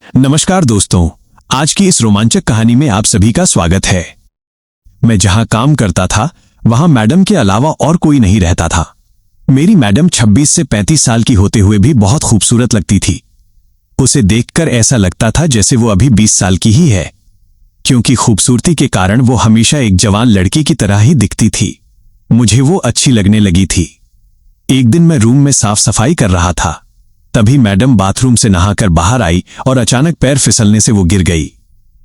नमस्कार दोस्तों, आज की इस रोमांचक कहानी में आप सभी का स्वागत है। मैं जहां काम करता था वहां मैडम के अलावा और कोई नहीं रहता था। मेरी मैडम 26 से 35 साल की होते हुए भी बहुत खूबसूरत लगती थी। उसे देखकर ऐसा लगता था जैसे वो अभी 20 साल की ही है, क्योंकि खूबसूरती के कारण वो हमेशा एक जवान लड़की की तरह ही दिखती थी। मुझे वो अच्छी लगने लगी थी। एक दिन मैं रूम में साफ सफाई कर रहा था, तभी मैडम बाथरूम से नहाकर बाहर आई और अचानक पैर फिसलने से वो गिर गई।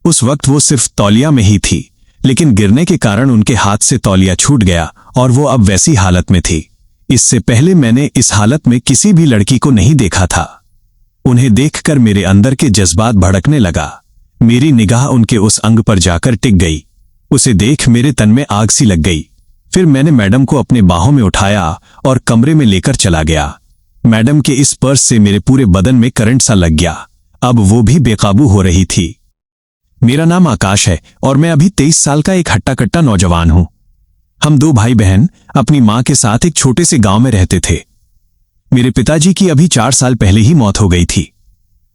उस वक्त वो सिर्फ तौलिया में ही थी, लेकिन गिरने के कारण उनके हाथ से तौलिया छूट गया और वो अब वैसी हालत में थी। इससे पहले मैंने इस हालत में किसी भी लड़की को नहीं देखा था। उन्हें देखकर मेरे अंदर के जज्बात भड़कने लगा। मेरी निगाह उनके उस अंग पर जाकर टिक गई। उसे देख मेरे तन में आग सी लग गई। फिर मैंने मैडम को अपने बाहों में उठाया और कमरे में लेकर चला गया। मैडम के इस स्पर्श से मेरे पूरे बदन में करंट सा लग गया। अब वो भी बेकाबू हो रही थी। मेरा नाम आकाश है और मैं अभी 23 साल का एक हट्टा कट्टा नौजवान हूं। हम 2 भाई बहन अपनी मां के साथ एक छोटे से गांव में रहते थे। मेरे पिताजी की अभी 4 साल पहले ही मौत हो गई थी।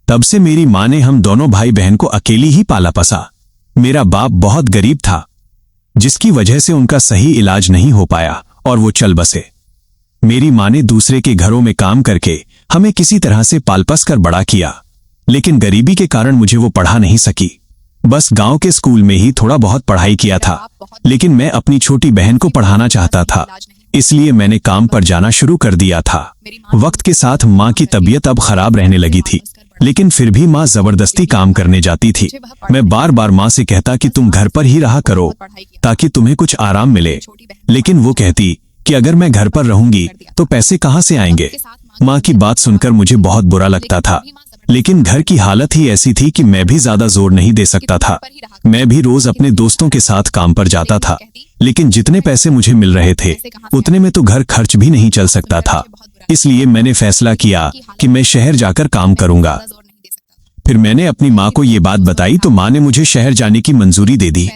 तब से मेरी मां ने हम दोनों भाई बहन को अकेली ही पाला पसा। मेरा बाप बहुत गरीब था, जिसकी वजह से उनका सही इलाज नहीं हो पाया और वो चल बसे। मेरी मां ने दूसरे के घरों में काम करके हमें किसी तरह से पाल पस कर बड़ा किया, लेकिन गरीबी के कारण मुझे वो पढ़ा नहीं सकी। बस गांव के स्कूल में ही थोड़ा बहुत पढ़ाई किया था, लेकिन मैं अपनी छोटी बहन को पढ़ाना चाहता था, इसलिए मैंने काम पर जाना शुरू कर दिया था। वक्त के साथ मां की तबीयत अब खराब रहने लगी थी, लेकिन फिर भी मां जबरदस्ती काम करने जाती थी। मैं बार बार मां से कहता कि तुम घर पर ही रहा करो ताकि तुम्हें कुछ आराम मिले, लेकिन वो कहती कि अगर मैं घर पर रहूंगी तो पैसे कहां से आएंगे। मां की बात सुनकर मुझे बहुत बुरा लगता था, लेकिन घर की हालत ही ऐसी थी कि मैं भी ज्यादा जोर नहीं दे सकता था। मैं भी रोज अपने दोस्तों के साथ काम पर जाता था, लेकिन जितने पैसे मुझे मिल रहे थे उतने में तो घर खर्च भी नहीं चल सकता था। इसलिए मैंने फैसला किया कि मैं शहर जाकर काम करूंगा। फिर मैंने अपनी माँ को ये बात बताई तो माँ ने मुझे शहर जाने की मंजूरी दे दी।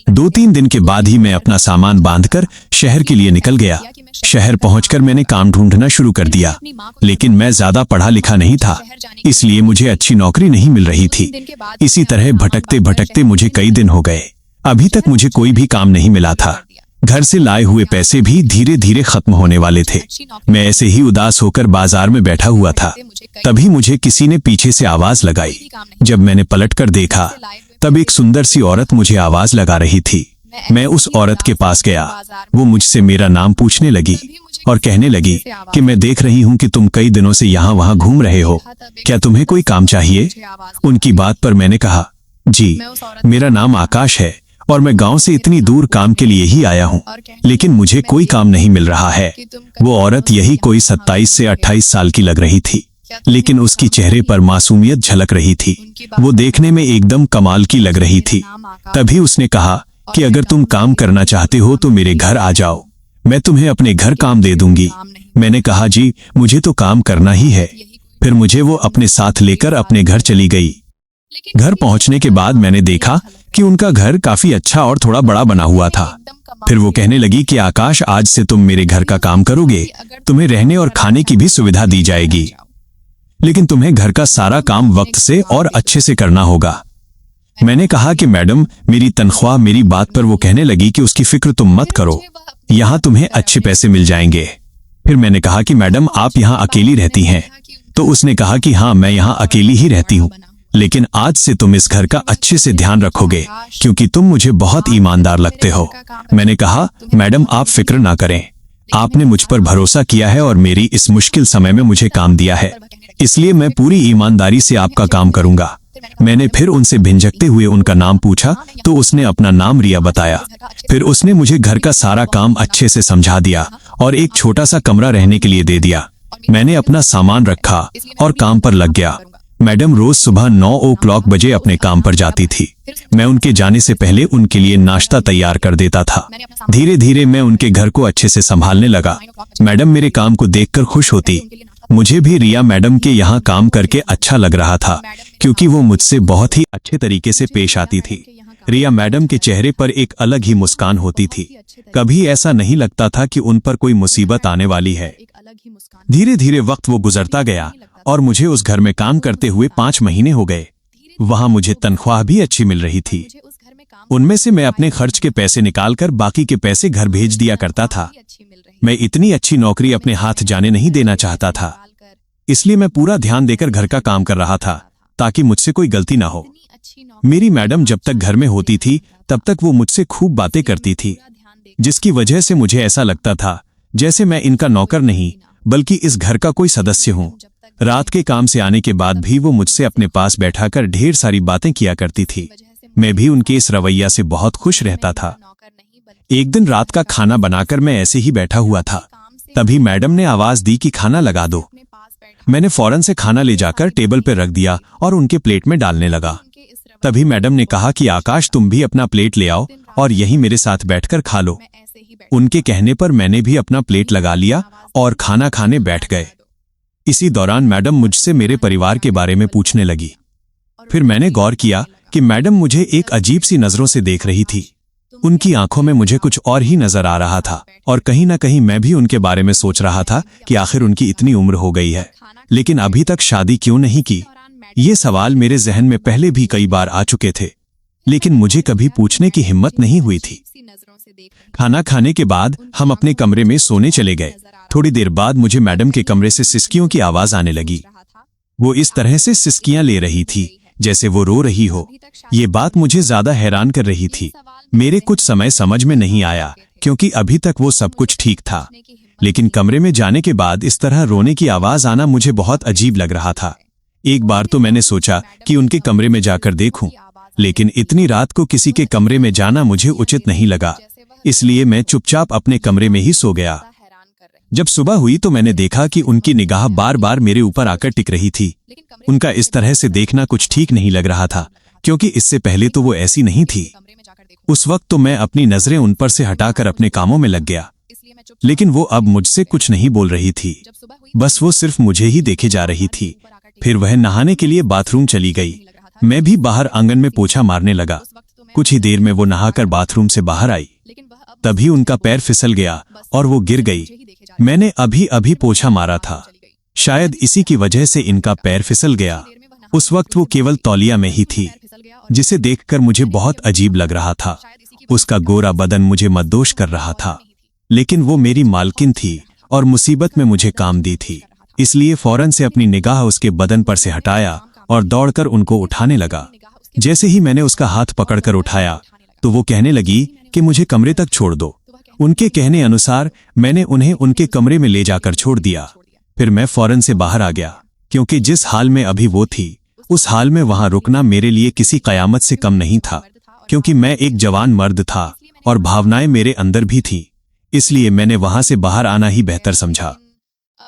2-3 दिन के बाद ही मैं अपना सामान बांधकर शहर के लिए निकल गया। शहर पहुंचकर मैंने काम ढूंढना शुरू कर दिया, लेकिन मैं ज्यादा पढ़ा लिखा नहीं था, इसलिए मुझे अच्छी नौकरी नहीं मिल रही थी। इसी तरह भटकते भटकते मुझे कई दिन हो गए। अभी तक मुझे कोई भी काम नहीं मिला था। घर से लाए हुए पैसे भी धीरे धीरे खत्म होने वाले थे। मैं ऐसे ही उदास होकर बाजार में बैठा हुआ था, तभी मुझे किसी ने पीछे से आवाज लगाई। जब मैंने पलटकर देखा तब एक सुंदर सी औरत मुझे आवाज लगा रही थी। मैं उस औरत के पास गया। वो मुझसे मेरा नाम पूछने लगी और कहने लगी कि मैं देख रही हूँ कि तुम कई दिनों से यहाँ वहाँ घूम रहे हो, क्या तुम्हें कोई काम चाहिए? उनकी बात पर मैंने कहा, जी, मेरा नाम आकाश है और मैं गांव से इतनी दूर काम के लिए ही आया हूँ, लेकिन मुझे कोई काम नहीं मिल रहा है। वो औरत यही कोई 27 से 28 साल की लग रही थी, लेकिन उसकी चेहरे पर मासूमियत झलक रही थी। वो देखने में एकदम कमाल की लग रही थी। तभी उसने कहा कि अगर तुम काम करना चाहते हो तो मेरे घर आ जाओ, मैं तुम्हें अपने घर काम दे दूंगी। मैंने कहा, जी, मुझे तो काम करना ही है। फिर मुझे वो अपने साथ लेकर अपने घर चली गई। घर पहुंचने के बाद मैंने देखा कि उनका घर काफी अच्छा और थोड़ा बड़ा बना हुआ था। फिर वो कहने लगी कि आकाश, आज से तुम मेरे घर का काम करोगे, तुम्हें रहने और खाने की भी सुविधा दी जाएगी, लेकिन तुम्हें घर का सारा काम वक्त से और अच्छे से करना होगा। मैंने कहा कि मैडम, मेरी तनख्वाह। मेरी बात पर वो कहने लगी कि उसकी फिक्र तुम मत करो, यहाँ तुम्हें अच्छे पैसे मिल जाएंगे। फिर मैंने कहा कि मैडम, आप यहाँ अकेली रहती हैं? तो उसने कहा कि हाँ, मैं यहाँ अकेली ही रहती हूँ, लेकिन आज से तुम इस घर का अच्छे से ध्यान रखोगे, क्योंकि तुम मुझे बहुत ईमानदार लगते हो। मैंने कहा, मैडम, आप फिक्र ना करें, आपने मुझ पर भरोसा किया है और मेरी इस मुश्किल समय में मुझे काम दिया है, इसलिए मैं पूरी ईमानदारी से आपका काम करूंगा। मैंने फिर उनसे भिंजकते हुए उनका नाम पूछा तो उसने अपना नाम रिया बताया। फिर उसने मुझे घर का सारा काम अच्छे से समझा दिया और एक छोटा सा कमरा रहने के लिए दे दिया। मैंने अपना सामान रखा और काम पर लग गया। मैडम रोज सुबह 9 बजे अपने काम पर जाती थी। मैं उनके जाने से पहले उनके लिए नाश्ता तैयार कर देता था। धीरे धीरे मैं उनके घर को अच्छे से संभालने लगा। मैडम मेरे काम को देखकर खुश होती। मुझे भी रिया मैडम के यहाँ काम करके अच्छा लग रहा था, क्योंकि वो मुझसे बहुत ही अच्छे तरीके से पेश आती थी। रिया मैडम के चेहरे पर एक अलग ही मुस्कान होती थी। कभी ऐसा नहीं लगता था कि उन पर कोई मुसीबत आने वाली है। धीरे धीरे वक्त वो गुजरता गया और मुझे उस घर में काम करते हुए 5 महीने हो गए। वहां मुझे तनख्वाह भी अच्छी मिल रही थी। उनमें से मैं अपने खर्च के पैसे निकालकर बाकी के पैसे घर भेज दिया करता था। मैं इतनी अच्छी नौकरी अपने हाथ जाने नहीं देना चाहता था, इसलिए मैं पूरा ध्यान देकर घर का काम कर रहा था ताकि मुझसे कोई गलती ना हो। मेरी मैडम जब तक घर में होती थी तब तक वो मुझसे खूब बातें करती थी, जिसकी वजह से मुझे ऐसा लगता था जैसे मैं इनका नौकर नहीं बल्कि इस घर का कोई सदस्य हूं। रात के काम से आने के बाद भी वो मुझसे अपने पास बैठाकर ढेर सारी बातें किया करती थी। मैं भी उनके इस रवैया से बहुत खुश रहता था। एक दिन रात का खाना बनाकर मैं ऐसे ही बैठा हुआ था, तभी मैडम ने आवाज दी कि खाना लगा दो। मैंने फौरन से खाना ले जाकर टेबल पर रख दिया और उनके प्लेट में डालने लगा। तभी मैडम ने कहा कि आकाश, तुम भी अपना प्लेट ले आओ और यहीं मेरे साथ बैठकर खा लो। उनके कहने पर मैंने भी अपना प्लेट लगा लिया और खाना खाने बैठ गए। इसी दौरान मैडम मुझसे मेरे परिवार के बारे में पूछने लगी। फिर मैंने गौर किया कि मैडम मुझे एक अजीब सी नजरों से देख रही थी। उनकी आंखों में मुझे कुछ और ही नजर आ रहा था और कहीं ना कहीं मैं भी उनके बारे में सोच रहा था कि आखिर उनकी इतनी उम्र हो गई है, लेकिन अभी तक शादी क्यों नहीं की। ये सवाल मेरे जहन में पहले भी कई बार आ चुके थे, लेकिन मुझे कभी पूछने की हिम्मत नहीं हुई थी। खाना खाने के बाद हम अपने कमरे में सोने चले गए। थोड़ी देर बाद मुझे मैडम के कमरे से सिसकियों की आवाज आने लगी। वो इस तरह से सिसकियां ले रही थी जैसे वो रो रही हो। ये बात मुझे ज्यादा हैरान कर रही थी। मेरे कुछ समय समझ में नहीं आया क्योंकि अभी तक वो सब कुछ ठीक था, लेकिन कमरे में जाने के बाद इस तरह रोने की आवाज आना मुझे बहुत अजीब लग रहा था। एक बार तो मैंने सोचा कि उनके कमरे में जाकर देखूं, लेकिन इतनी रात को किसी के कमरे में जाना मुझे उचित नहीं लगा, इसलिए मैं चुपचाप अपने कमरे में ही सो गया। जब सुबह हुई तो मैंने देखा कि उनकी निगाह बार बार मेरे ऊपर आकर टिक रही थी। उनका इस तरह से देखना कुछ ठीक नहीं लग रहा था, क्योंकि इससे पहले तो वो ऐसी नहीं थी। उस वक्त तो मैं अपनी नजरें उन पर से हटाकर अपने कामों में लग गया, लेकिन वो अब मुझसे कुछ नहीं बोल रही थी, बस वो सिर्फ मुझे ही देखे जा रही थी। फिर वह नहाने के लिए बाथरूम चली गई। मैं भी बाहर आंगन में पोछा मारने लगा। कुछ ही देर में वो नहाकर बाथरूम से बाहर आई। तभी उनका पैर फिसल गया और वो गिर गई। मैंने अभी अभी पोछा मारा था, शायद इसी की वजह से इनका पैर फिसल गया। उस वक्त वो केवल तौलिया में ही थी, जिसे देखकर मुझे बहुत अजीब लग रहा था। उसका गोरा बदन मुझे मद्दोश कर रहा था, लेकिन वो मेरी मालकिन थी और मुसीबत में मुझे काम दी थी, इसलिए फौरन से अपनी निगाह उसके बदन पर से हटाया और दौड़कर उनको उठाने लगा। जैसे ही मैंने उसका हाथ पकड़कर उठाया तो वो कहने लगी कि मुझे कमरे तक छोड़ दो। उनके कहने अनुसार मैंने उन्हें उनके कमरे में ले जाकर छोड़ दिया। फिर मैं फौरन से बाहर आ गया, क्योंकि जिस हाल में अभी वो थी उस हाल में वहां रुकना मेरे लिए किसी कयामत से कम नहीं था, क्योंकि मैं एक जवान मर्द था और भावनाएं मेरे अंदर भी थी, इसलिए मैंने वहां से बाहर आना ही बेहतर समझा।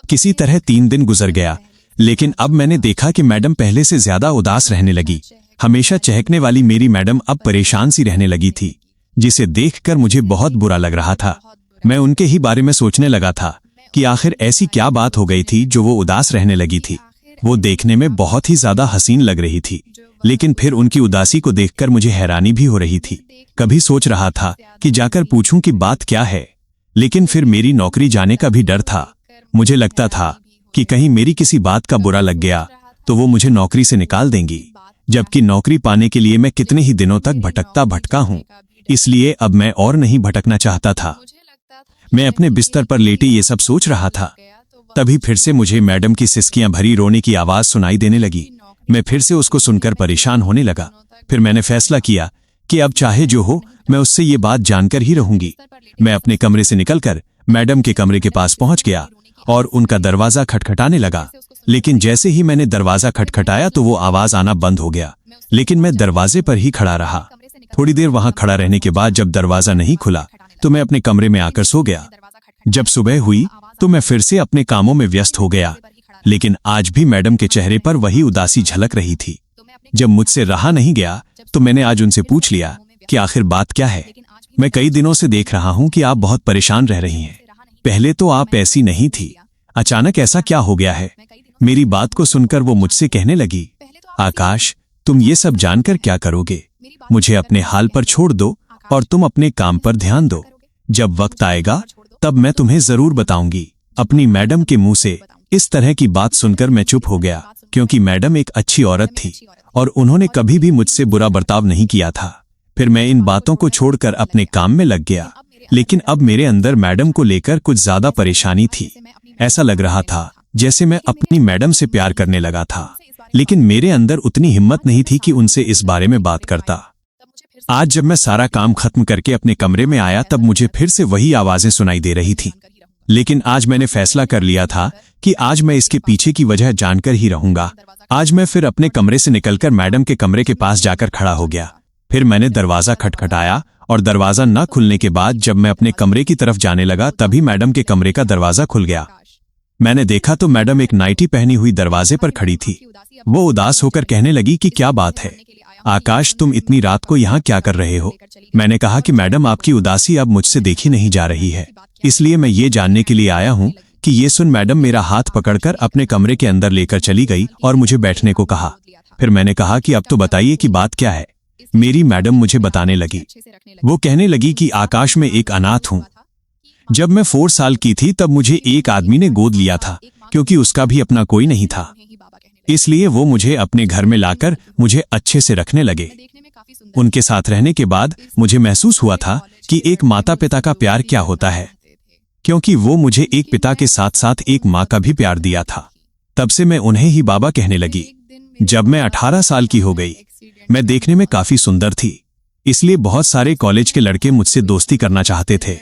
किसी तरह 3 दिन गुजर गया, लेकिन अब मैंने देखा कि मैडम पहले से ज्यादा उदास रहने लगी। हमेशा चहकने वाली मेरी मैडम अब परेशान सी रहने लगी थी, जिसे देखकर मुझे बहुत बुरा लग रहा था। मैं उनके ही बारे में सोचने लगा था कि आखिर ऐसी क्या बात हो गई थी जो वो उदास रहने लगी थी। वो देखने में बहुत ही ज्यादा हसीन लग रही थी, लेकिन फिर उनकी उदासी को देखकर मुझे हैरानी भी हो रही थी। कभी सोच रहा था कि जाकर पूछूं कि बात क्या है, लेकिन फिर मेरी नौकरी जाने का भी डर था। मुझे लगता था कि कहीं मेरी किसी बात का बुरा लग गया तो वो मुझे नौकरी से निकाल देंगी, जबकि नौकरी पाने के लिए मैं कितने ही दिनों तक भटका हूं। इसलिए अब मैं और नहीं भटकना चाहता था। मैं अपने बिस्तर पर लेटे ये सब सोच रहा था, तभी फिर से मुझे मैडम की सिसकियां भरी रोने की आवाज सुनाई देने लगी। मैं फिर से उसको सुनकर परेशान होने लगा। फिर मैंने फैसला किया कि अब चाहे जो हो मैं उससे ये बात जानकर ही रहूंगी। मैं अपने कमरे से निकलकर मैडम के कमरे के पास पहुंच गया और उनका दरवाजा खटखटाने लगा, लेकिन जैसे ही मैंने दरवाजा खटखटाया तो वो आवाज आना बंद हो गया। लेकिन मैं दरवाजे पर ही खड़ा रहा। थोड़ी देर वहां खड़ा रहने के बाद जब दरवाजा नहीं खुला तो मैं अपने कमरे में आकर सो गया। जब सुबह हुई तो मैं फिर से अपने कामों में व्यस्त हो गया, लेकिन आज भी मैडम के चेहरे पर वही उदासी झलक रही थी। जब मुझसे रहा नहीं गया तो मैंने आज उनसे पूछ लिया कि आखिर बात क्या है। मैं कई दिनों से देख रहा हूं कि आप बहुत परेशान रह रही हैं। पहले तो आप ऐसी नहीं थी, अचानक ऐसा क्या हो गया है। मेरी बात को सुनकर वो मुझसे कहने लगी, आकाश, तुम ये सब जानकर क्या करोगे। मुझे अपने हाल पर छोड़ दो और तुम अपने काम पर ध्यान दो। जब वक्त आएगा तब मैं तुम्हें जरूर बताऊंगी। अपनी मैडम के मुंह से इस तरह की बात सुनकर मैं चुप हो गया, क्योंकि मैडम एक अच्छी औरत थी और उन्होंने कभी भी मुझसे बुरा बर्ताव नहीं किया था। फिर मैं इन बातों को छोड़कर अपने काम में लग गया। लेकिन अब मेरे अंदर मैडम को लेकर कुछ ज्यादा परेशानी थी। ऐसा लग रहा था जैसे मैं अपनी मैडम से प्यार करने लगा था, लेकिन मेरे अंदर उतनी हिम्मत नहीं थी कि उनसे इस बारे में बात करता। आज जब मैं सारा काम खत्म करके अपने कमरे में आया तब मुझे फिर से वही आवाजें सुनाई दे रही थी। लेकिन आज मैंने फैसला कर लिया था कि आज मैं इसके पीछे की वजह जानकर ही रहूंगा। आज मैं फिर अपने कमरे से निकलकर मैडम के कमरे के पास जाकर खड़ा हो गया। फिर मैंने दरवाजा खटखटाया और दरवाजा न खुलने के बाद जब मैं अपने कमरे की तरफ जाने लगा तभी मैडम के कमरे का दरवाजा खुल गया। मैंने देखा तो मैडम एक नाइटी पहनी हुई दरवाजे पर खड़ी थी। वो उदास होकर कहने लगी कि क्या बात है आकाश, तुम इतनी रात को यहाँ क्या कर रहे हो? मैंने कहा कि मैडम आपकी उदासी अब मुझसे देखी नहीं जा रही है, इसलिए मैं ये जानने के लिए आया हूँ कि ये सुन मैडम मेरा हाथ पकड़कर अपने कमरे के अंदर लेकर चली गई और मुझे बैठने को कहा। फिर मैंने कहा कि अब तो बताइए कि बात क्या है। मेरी मैडम मुझे बताने लगी। वो कहने लगी कि आकाश में एक अनाथ हूँ। जब मैं 4 साल की थी तब मुझे एक आदमी ने गोद लिया था, क्योंकि उसका भी अपना कोई नहीं था। इसलिए वो मुझे अपने घर में लाकर मुझे अच्छे से रखने लगे। उनके साथ रहने के बाद मुझे महसूस हुआ था कि एक माता पिता का प्यार क्या होता है, क्योंकि वो मुझे एक पिता के साथ साथ एक माँ का भी प्यार दिया था। तब से मैं उन्हें ही बाबा कहने लगी। जब मैं 18 साल की हो गई, मैं देखने में काफी सुंदर थी, इसलिए बहुत सारे कॉलेज के लड़के मुझसे दोस्ती करना चाहते थे,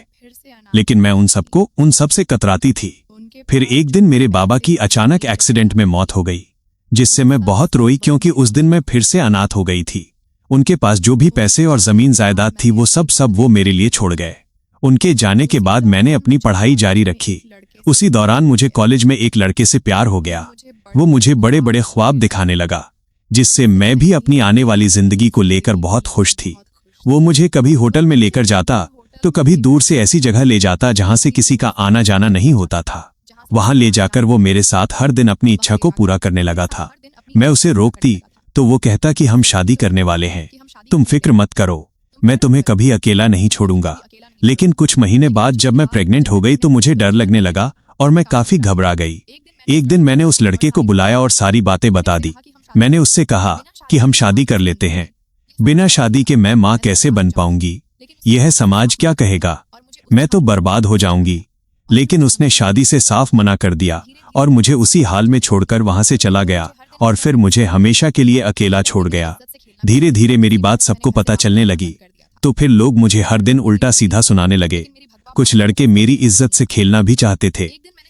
लेकिन मैं उन सब से कतराती थी। फिर एक दिन मेरे बाबा की अचानक एक्सीडेंट में मौत हो गई, जिससे मैं बहुत रोई, क्योंकि उस दिन मैं फिर से अनाथ हो गई थी। उनके पास जो भी पैसे और जमीन जायदाद थी वो सब मेरे लिए छोड़ गए। उनके जाने के बाद मैंने अपनी पढ़ाई जारी रखी। उसी दौरान मुझे कॉलेज में एक लड़के से प्यार हो गया। वो मुझे बड़े बड़े ख्वाब दिखाने लगा, जिससे मैं भी अपनी आने वाली जिंदगी को लेकर बहुत खुश थी। वो मुझे कभी होटल में लेकर जाता तो कभी दूर से ऐसी जगह ले जाता जहां से किसी का आना जाना नहीं होता था। वहां ले जाकर वो मेरे साथ हर दिन अपनी इच्छा को पूरा करने लगा था। मैं उसे रोकती तो वो कहता कि हम शादी करने वाले हैं, तुम फिक्र मत करो, मैं तुम्हें कभी अकेला नहीं छोड़ूंगा। लेकिन कुछ महीने बाद जब मैं प्रेग्नेंट हो गई तो मुझे डर लगने लगा और मैं काफी घबरा गई। एक दिन मैंने उस लड़के को बुलाया और सारी बातें बता दी। मैंने उससे कहा कि हम शादी कर लेते हैं। बिना शादी के मैं माँ कैसे बन पाऊंगी? यह समाज क्या कहेगा? मैं तो बर्बाद हो जाऊंगी। लेकिन उसने शादी से साफ मना कर दिया और मुझे उसी हाल में छोड़कर वहां से चला गया और फिर मुझे हमेशा के लिए अकेला छोड़ गया। धीरे धीरे मेरी बात सबको पता चलने लगी, तो फिर लोग मुझे हर दिन उल्टा सीधा सुनाने लगे। कुछ लड़के मेरी इज्जत से खेलना भी चाहते थे,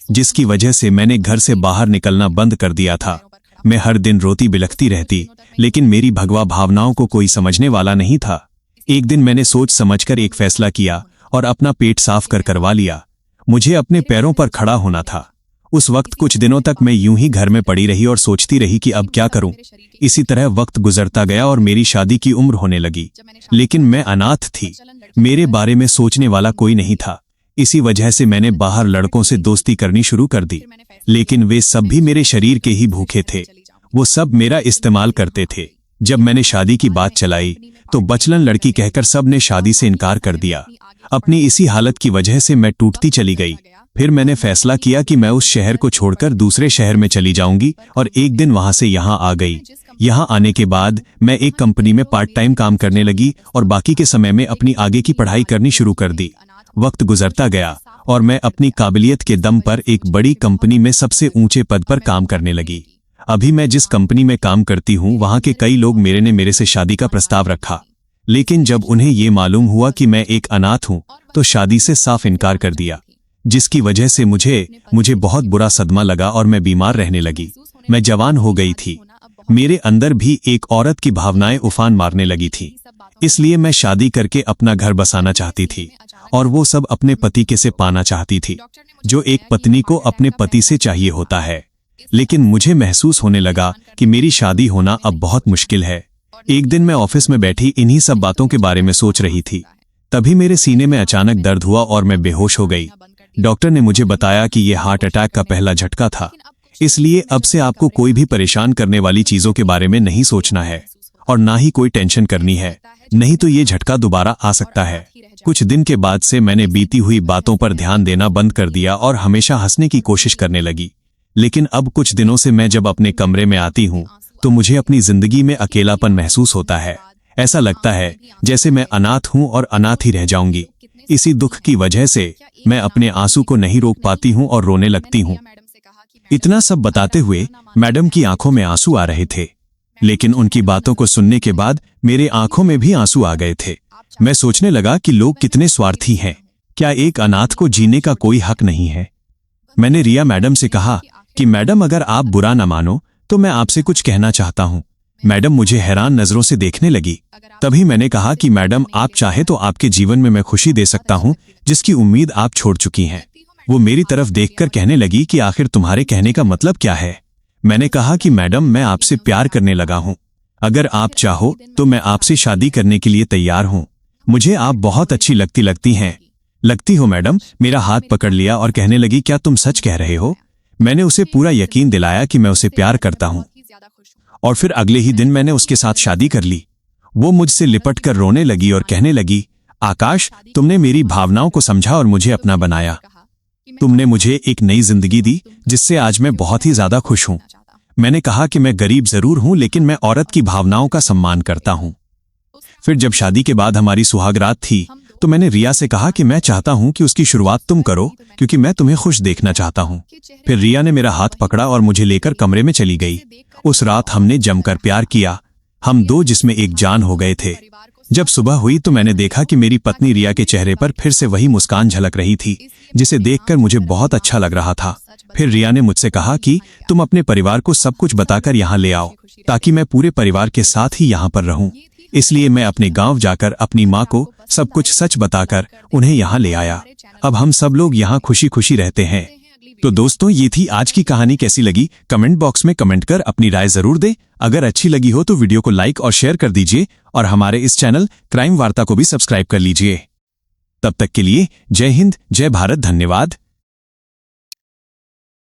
जिसकी वजह से मैंने घर से बाहर निकलना बंद कर दिया था। मैं हर दिन रोती बिलखती रहती, लेकिन मेरी भगवा भावनाओं को कोई समझने वाला नहीं था। एक दिन मैंने सोच समझकर एक फैसला किया और अपना पेट साफ करवा लिया। मुझे अपने पैरों पर खड़ा होना था। उस वक्त कुछ दिनों तक मैं यूं ही घर में पड़ी रही और सोचती रही कि अब क्या करूं। इसी तरह वक्त गुजरता गया और मेरी शादी की उम्र होने लगी, लेकिन मैं अनाथ थी। मेरे बारे में सोचने वाला कोई नहीं था। इसी वजह से मैंने बाहर लड़कों से दोस्ती करनी शुरू कर दी, लेकिन वे सब भी मेरे शरीर के ही भूखे थे। वो सब मेरा इस्तेमाल करते थे। जब मैंने शादी की बात चलाई तो बचलन लड़की कहकर सब ने शादी से इनकार कर दिया। अपनी इसी हालत की वजह से मैं टूटती चली गई। फिर मैंने फैसला किया कि मैं उस शहर को छोड़कर दूसरे शहर में चली जाऊंगी और एक दिन वहां से यहाँ आ गई। यहाँ आने के बाद मैं एक कंपनी में पार्ट टाइम काम करने लगी और बाकी के समय में अपनी आगे की पढ़ाई करनी शुरू कर दी। वक्त गुजरता गया और मैं अपनी काबिलियत के दम पर एक बड़ी कंपनी में सबसे ऊंचे पद पर काम करने लगी। अभी मैं जिस कंपनी में काम करती हूँ वहां के कई लोग मेरे से शादी का प्रस्ताव रखा, लेकिन जब उन्हें ये मालूम हुआ कि मैं एक अनाथ हूँ तो शादी से साफ इनकार कर दिया, जिसकी वजह से मुझे बहुत बुरा सदमा लगा और मैं बीमार रहने लगी। मैं जवान हो गई थी। मेरे अंदर भी एक औरत की भावनाएं उफान मारने लगी थी। इसलिए मैं शादी करके अपना घर बसाना चाहती थी और वो सब अपने पति के से पाना चाहती थी, जो एक पत्नी को अपने पति से चाहिए होता है। लेकिन मुझे महसूस होने लगा कि मेरी शादी होना अब बहुत मुश्किल है। एक दिन मैं ऑफिस में बैठी इन्हीं सब बातों के बारे में सोच रही थी, तभी मेरे सीने में अचानक दर्द हुआ और मैं बेहोश हो गई। डॉक्टर ने मुझे बताया कि यह हार्ट अटैक का पहला झटका था, इसलिए अब से आपको कोई भी परेशान करने वाली चीजों के बारे में नहीं सोचना है और ना ही कोई टेंशन करनी है, नहीं तो ये झटका दोबारा आ सकता है। कुछ दिन के बाद से मैंने बीती हुई बातों पर ध्यान देना बंद कर दिया और हमेशा हंसने की कोशिश करने लगी। लेकिन अब कुछ दिनों से मैं जब अपने कमरे में आती हूँ तो मुझे अपनी जिंदगी में अकेलापन महसूस होता है। ऐसा लगता है जैसे मैं अनाथ हूं और अनाथ ही रह जाऊंगी। इसी दुख की वजह से मैं अपने आंसू को नहीं रोक पाती हूं और रोने लगती हूं। इतना सब बताते हुए मैडम की आंखों में आंसू आ रहे थे, लेकिन उनकी बातों को सुनने के बाद मेरे आंखों में भी आंसू आ गए थे। मैं सोचने लगा कि लोग कितने स्वार्थी हैं। क्या एक अनाथ को जीने का कोई हक नहीं है? मैंने रिया मैडम से कहा कि मैडम, अगर आप बुरा न मानो तो मैं आपसे कुछ कहना चाहता हूं। मैडम मुझे हैरान नजरों से देखने लगी। तभी मैंने कहा कि मैडम, आप चाहे तो आपके जीवन में मैं खुशी दे सकता हूं जिसकी उम्मीद आप छोड़ चुकी हैं। वो मेरी तरफ देखकर कहने लगी कि आखिर तुम्हारे कहने का मतलब क्या है? मैंने कहा कि मैडम, मैं आपसे प्यार करने लगा हूं। अगर आप चाहो तो मैं आपसे शादी करने के लिए तैयार हूं। मुझे आप बहुत अच्छी लगती हो मैडम। मेरा हाथ पकड़ लिया और कहने लगी, क्या तुम सच कह रहे हो? मैंने उसे पूरा यकीन दिलाया कि मैं उसे प्यार करता हूं, और फिर अगले ही दिन मैंने उसके साथ शादी कर ली। वो मुझसे लिपट कर रोने लगी और कहने लगी, आकाश, तुमने मेरी भावनाओं को समझा और मुझे अपना बनाया। तुमने मुझे एक नई जिंदगी दी जिससे आज मैं बहुत ही ज्यादा खुश हूं। मैंने कहा कि मैं गरीब जरूर हूं, लेकिन मैं औरत की भावनाओं का सम्मान करता हूं। फिर जब शादी के बाद हमारी सुहागरात थी तो मैंने रिया से कहा कि मैं चाहता हूं कि उसकी शुरुआत तुम करो, क्योंकि मैं तुम्हें खुश देखना चाहता हूं। फिर रिया ने मेरा हाथ पकड़ा और मुझे लेकर कमरे में चली गई। उस रात हमने जमकर प्यार किया। हम दो जिसमें एक जान हो गए थे। जब सुबह हुई तो मैंने देखा कि मेरी पत्नी रिया के चेहरे पर फिर से वही मुस्कान झलक रही थी, जिसे देखकर मुझे बहुत अच्छा लग रहा था। फिर रिया ने मुझसे कहा कि तुम अपने परिवार को सब कुछ बताकर यहाँ ले आओ, ताकि मैं पूरे परिवार के साथ ही यहाँ पर रहूं। इसलिए मैं अपने गांव जाकर अपनी माँ को सब कुछ सच बताकर उन्हें यहाँ ले आया। अब हम सब लोग यहाँ खुशी खुशी रहते हैं। तो दोस्तों, ये थी आज की कहानी। कैसी लगी कमेंट बॉक्स में कमेंट कर अपनी राय जरूर दें। अगर अच्छी लगी हो तो वीडियो को लाइक और शेयर कर दीजिए, और हमारे इस चैनल क्राइम वार्ता को भी सब्सक्राइब कर लीजिए। तब तक के लिए जय हिंद, जय भारत, धन्यवाद।